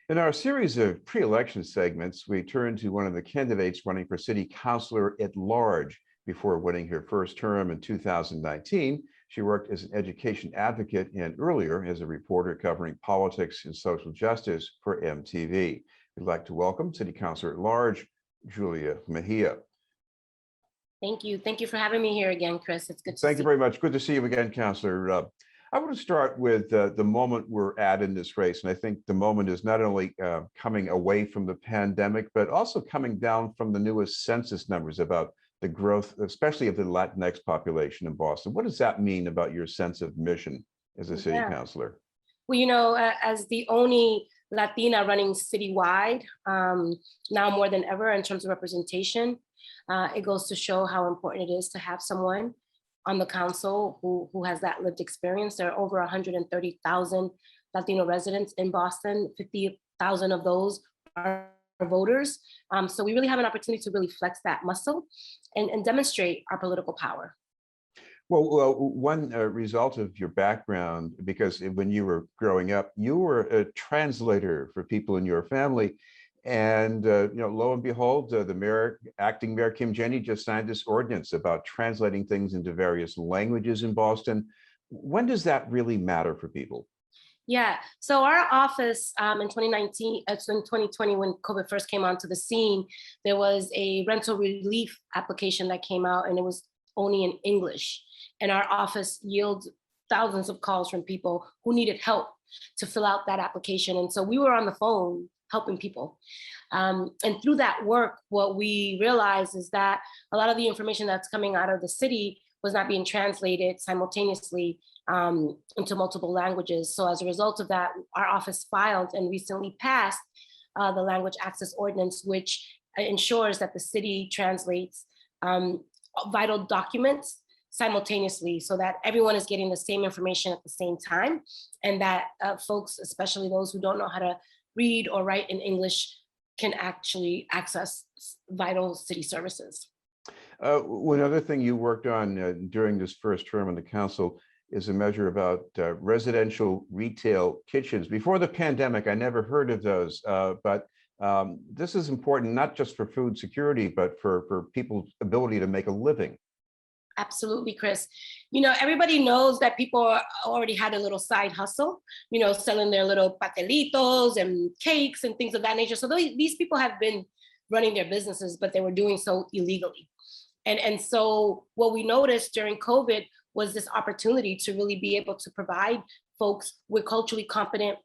In our series of pre-election segments, we turn to one of the candidates running for city councilor at large. Before winning her first term in 2019, she worked as an education advocate and earlier as a reporter covering politics and social justice for MTV. We'd like to welcome City Councilor at Large, Julia Mejia. Thank you. Thank you for having me here again, Chris. It's good to see you. Thank you very much. Good to see you again, Councilor. I want to start with the moment we're at in this race. And I think the moment is not only coming away from the pandemic, but also coming down from the newest census numbers about the growth, especially of the Latinx population in Boston. What does that mean about your sense of mission as a city councilor? Well, as the only Latina running citywide, now more than ever in terms of representation, it goes to show how important it is to have someone on the council who has that lived experience. There are over 130,000 Latino residents in Boston. 50,000 of those are voters. So we really have an opportunity to really flex that muscle and demonstrate our political power. Well, one result of your background, because when you were growing up, you were a translator for people in your family. And lo and behold, the acting mayor, Kim Jenny, just signed this ordinance about translating things into various languages in Boston. When does that really matter for people? Yeah, so our office in 2020, when COVID first came onto the scene, there was a rental relief application that came out and it was only in English. And our office yielded thousands of calls from people who needed help to fill out that application. And so we were on the phone helping people. And through that work, what we realized is that a lot of the information that's coming out of the city was not being translated simultaneously into multiple languages. So as a result of that, our office filed and recently passed the Language Access Ordinance, which ensures that the city translates vital documents simultaneously so that everyone is getting the same information at the same time, and that folks, especially those who don't know how to read or write in English, can actually access vital city services. One other thing you worked on during this first term on the council is a measure about residential retail kitchens. Before the pandemic, I never heard of those, but this is important not just for food security, but for people's ability to make a living. Absolutely, Chris. Everybody knows that people already had a little side hustle, selling their little pastelitos and cakes and things of that nature. So these people have been running their businesses, but they were doing so illegally. And so what we noticed during COVID was this opportunity to really be able to provide folks with culturally competent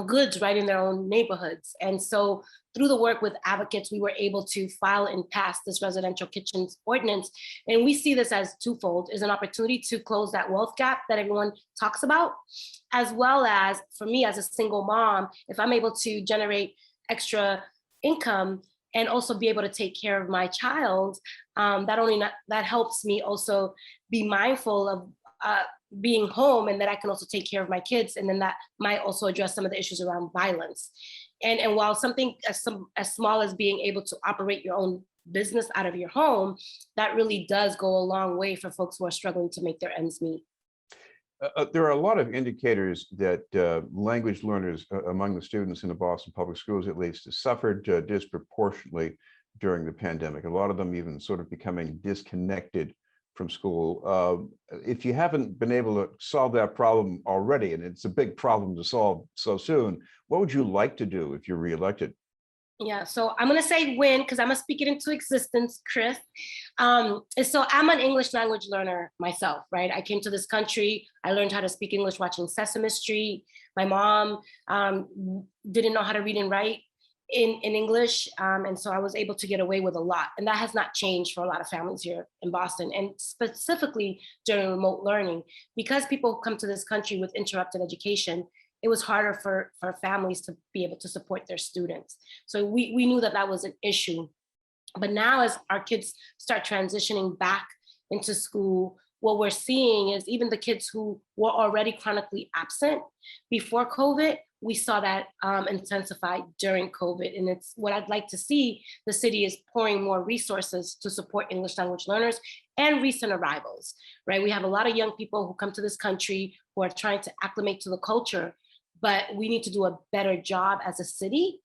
goods right in their own neighborhoods. And so through the work with advocates, we were able to file and pass this residential kitchens ordinance. And we see this as twofold, is an opportunity to close that wealth gap that everyone talks about, as well as for me as a single mom, if I'm able to generate extra income and also be able to take care of my child, that helps me also be mindful of being home, and that I can also take care of my kids. And then that might also address some of the issues around violence. And while something as small as being able to operate your own business out of your home, that really does go a long way for folks who are struggling to make their ends meet. There are a lot of indicators that language learners among the students in the Boston public schools, at least, suffered disproportionately during the pandemic. A lot of them even sort of becoming disconnected from school. If you haven't been able to solve that problem already, and it's a big problem to solve so soon, what would you like to do if you're reelected? Yeah, so I'm gonna say win, because I'm gonna speak it into existence, Chris. So I'm an English language learner myself, right? I came to this country, I learned how to speak English watching Sesame Street. My mom didn't know how to read and write in English, and so I was able to get away with a lot. And that has not changed for a lot of families here in Boston, and specifically during remote learning. Because people come to this country with interrupted education, it was harder for families to be able to support their students. So we knew that was an issue. But now as our kids start transitioning back into school, what we're seeing is even the kids who were already chronically absent before COVID, we saw that intensify during COVID. And it's what I'd like to see. The city is pouring more resources to support English language learners and recent arrivals, right? We have a lot of young people who come to this country who are trying to acclimate to the culture, but we need to do a better job as a city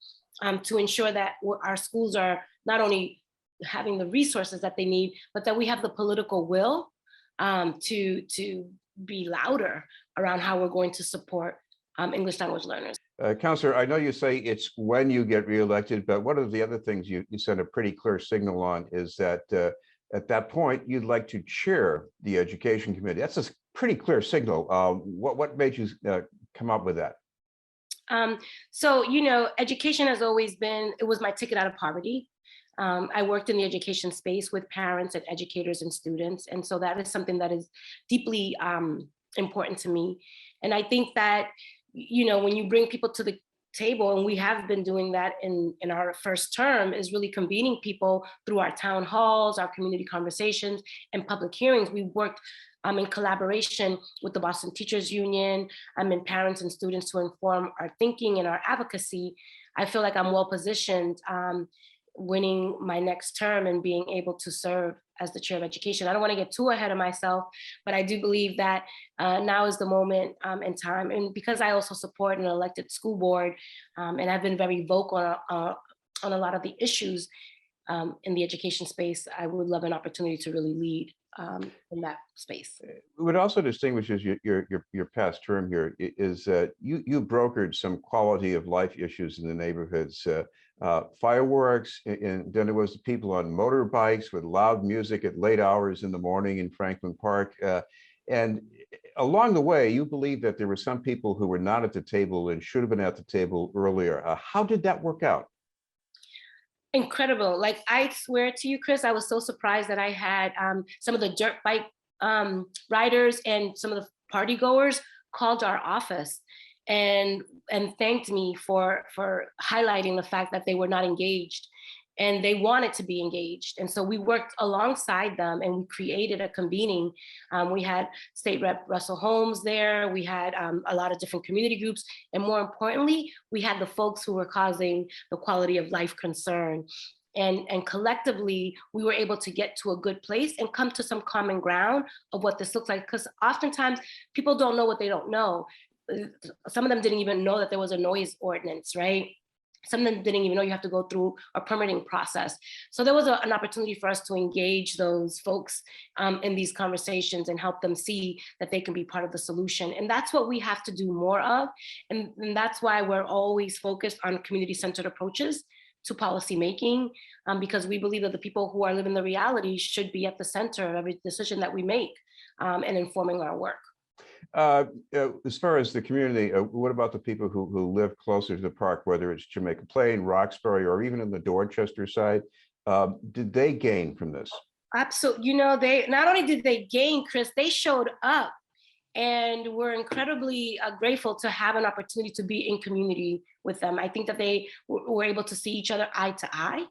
to ensure that our schools are not only having the resources that they need, but that we have the political will to be louder around how we're going to support English language learners. Counselor, I know you say it's when you get reelected, but one of the other things you sent a pretty clear signal on is that at that point, you'd like to chair the Education Committee. That's a pretty clear signal. What made you come up with that? So, you know, education has always been, it was my ticket out of poverty. I worked in the education space with parents and educators and students. And so that is something that is deeply important to me. And I think that, you know, when you bring people to the table, and we have been doing that in our first term, is really convening people through our town halls, our community conversations, and public hearings. We worked in collaboration with the Boston Teachers Union, and parents and students to inform our thinking and our advocacy. I feel like I'm well positioned winning my next term and being able to serve as the chair of education. I don't want to get too ahead of myself, but I do believe that now is the moment and time. And because I also support an elected school board, and I've been very vocal on a lot of the issues in the education space, I would love an opportunity to really lead in that space. What also distinguishes your past term here is that you brokered some quality of life issues in the neighborhoods. Fireworks, and then there was the people on motorbikes with loud music at late hours in the morning in Franklin Park. And along the way, you believe that there were some people who were not at the table and should have been at the table earlier. How did that work out? Incredible. Like, I swear to you, Chris, I was so surprised that I had some of the dirt bike riders and some of the party goers called our office and thanked me for highlighting the fact that they were not engaged and they wanted to be engaged. And so we worked alongside them and we created a convening. We had State Rep Russell Holmes there. We had a lot of different community groups. And more importantly, we had the folks who were causing the quality of life concern. And collectively, we were able to get to a good place and come to some common ground of what this looks like. Because oftentimes people don't know what they don't know. Some of them didn't even know that there was a noise ordinance, right? Some of them didn't even know you have to go through a permitting process. So there was an opportunity for us to engage those folks in these conversations and help them see that they can be part of the solution. And that's what we have to do more of. And that's why we're always focused on community-centered approaches to policy making, because we believe that the people who are living the reality should be at the center of every decision that we make and informing our work. As far as the community, what about the people who live closer to the park, whether it's Jamaica Plain, Roxbury, or even in the Dorchester side? Did they gain from this? Absolutely. You know, they not only did they gain, Chris, they showed up, and we're incredibly grateful to have an opportunity to be in community with them. I think that they were able to see each other eye to eye,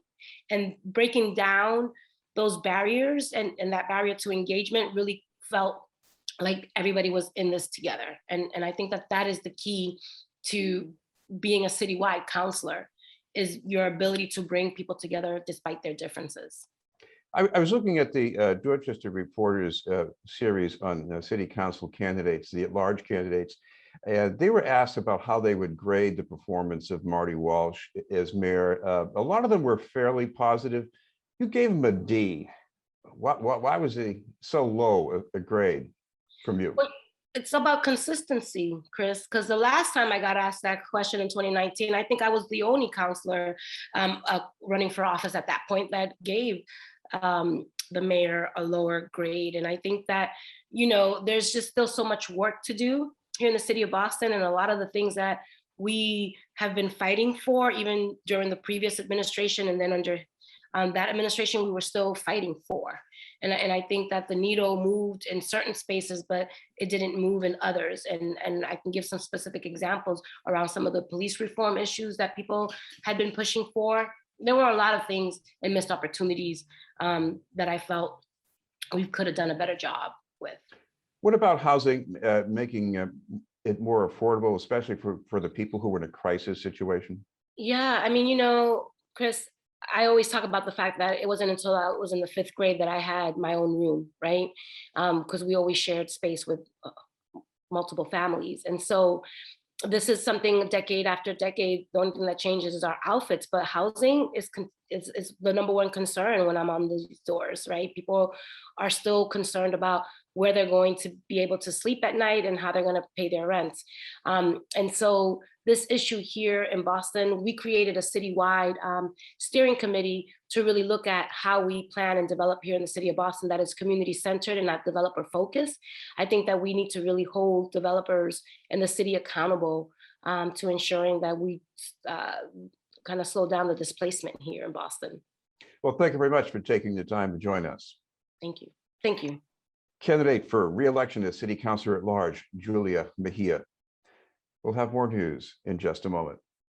and breaking down those barriers and that barrier to engagement really felt like everybody was in this together. And I think that that is the key to being a citywide counselor, is your ability to bring people together despite their differences. I was looking at the Dorchester Reporters series on city council candidates, the at-large candidates, and they were asked about how they would grade the performance of Marty Walsh as mayor. A lot of them were fairly positive. You gave him a D. Why was he so low a grade from you? Well, it's about consistency, Chris, because the last time I got asked that question in 2019, I think I was the only counselor running for office at that point that gave the mayor a lower grade. And I think that, you know, there's just still so much work to do here in the city of Boston, and a lot of the things that we have been fighting for, even during the previous administration, and then under that administration, we were still fighting for. And I think that the needle moved in certain spaces, but it didn't move in others. And I can give some specific examples around some of the police reform issues that people had been pushing for. There were a lot of things and missed opportunities that I felt we could have done a better job with. What about housing, making it more affordable, especially for the people who were in a crisis situation? Yeah, I mean, you know, Chris, I always talk about the fact that it wasn't until I was in the 5th grade that I had my own room, right? Because we always shared space with multiple families. And so this is something decade after decade. The only thing that changes is our outfits, but housing is the number one concern when I'm on these doors, right? People are still concerned about where they're going to be able to sleep at night and how they're going to pay their rent. And so this issue here in Boston, we created a citywide steering committee to really look at how we plan and develop here in the city of Boston that is community centered and not developer focused. I think that we need to really hold developers and the city accountable to ensuring that we kind of slow down the displacement here in Boston. Well, thank you very much for taking the time to join us. Thank you. Thank you. Candidate for re-election as City Councilor at Large, Julia Mejia. We'll have more news in just a moment.